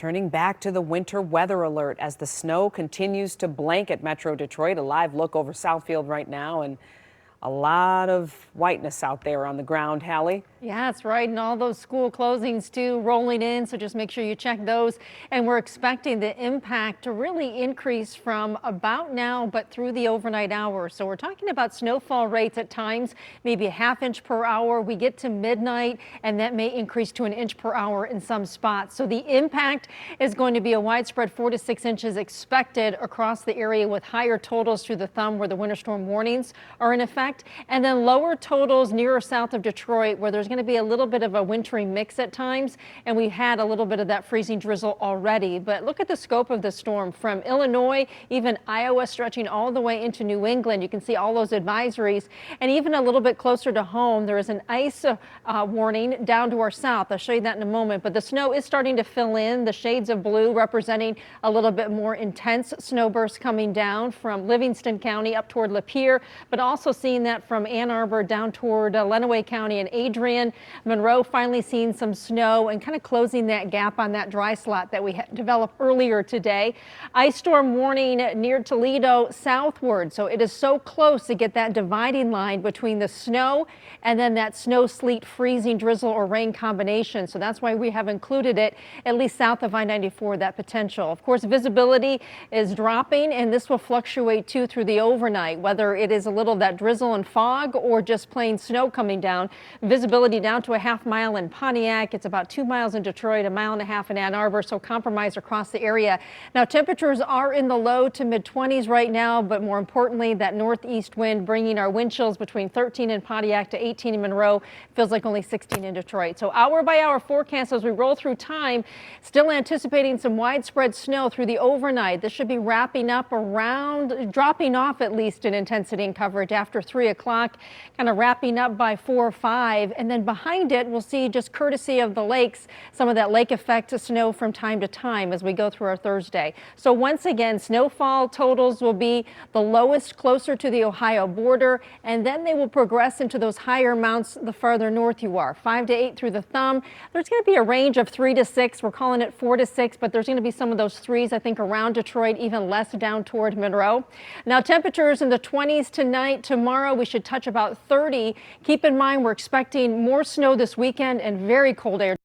Turning back to the winter weather alert as the snow continues to blanket Metro Detroit. A live look over Southfield right now, and a lot of whiteness out there on the ground, Hallie. Yeah, that's right. And all those school closings too rolling in. So just make sure you check those. And we're expecting the impact to really increase from about now, but through the overnight hours. So we're talking about snowfall rates at times, maybe a ½ inch per hour. We get to midnight and that may increase to 1 inch per hour in some spots. So the impact is going to be a widespread 4 to 6 inches expected across the area, with higher totals through the thumb where the winter storm warnings are in effect, and then lower totals near or south of Detroit where there's going to be a little bit of a wintry mix at times, and we had a little bit of that freezing drizzle already. But look at the scope of the storm from Illinois, even Iowa, stretching all the way into New England. You can see all those advisories, and even a little bit closer to home there is an ice warning down to our south. I'll show you that in a moment, but the snow is starting to fill in. The shades of blue representing a little bit more intense snow bursts coming down from Livingston County up toward Lapeer, but also seeing that from Ann Arbor down toward Lenawee County and Adrian. Monroe finally seeing some snow and kind of closing that gap on that dry slot that we had developed earlier today. Ice storm warning near Toledo southward. So it is so close to get that dividing line between the snow and then that snow, sleet, freezing, drizzle or rain combination. So that's why we have included it at least south of I-94, that potential. Of course, visibility is dropping, and this will fluctuate too through the overnight, whether it is a little that drizzle and fog or just plain snow coming down. Visibility down to a ½ mile in Pontiac. It's about 2 miles in Detroit, 1.5 miles in Ann Arbor, so compromise across the area. Now temperatures are in the low to mid 20s right now, but more importantly that northeast wind bringing our wind chills between 13 in Pontiac to 18 in Monroe. Feels like only 16 in Detroit. So hour by hour forecast as we roll through time, still anticipating some widespread snow through the overnight. This should be wrapping up around, dropping off at least in intensity and coverage after 3 o'clock, kind of wrapping up by 4 or 5, and then behind it we'll see, just courtesy of the lakes, some of that lake effect snow from time to time as we go through our Thursday. So once again, snowfall totals will be the lowest closer to the Ohio border, and then they will progress into those higher amounts the farther north you are. 5 to 8 through the thumb. There's going to be a range of 3 to 6. We're calling it 4 to 6, but there's going to be some of those 3s, I think, around Detroit, even less down toward Monroe. Now temperatures in the 20s tonight. Tomorrow we should touch about 30. Keep in mind we're expecting more snow this weekend and very cold air.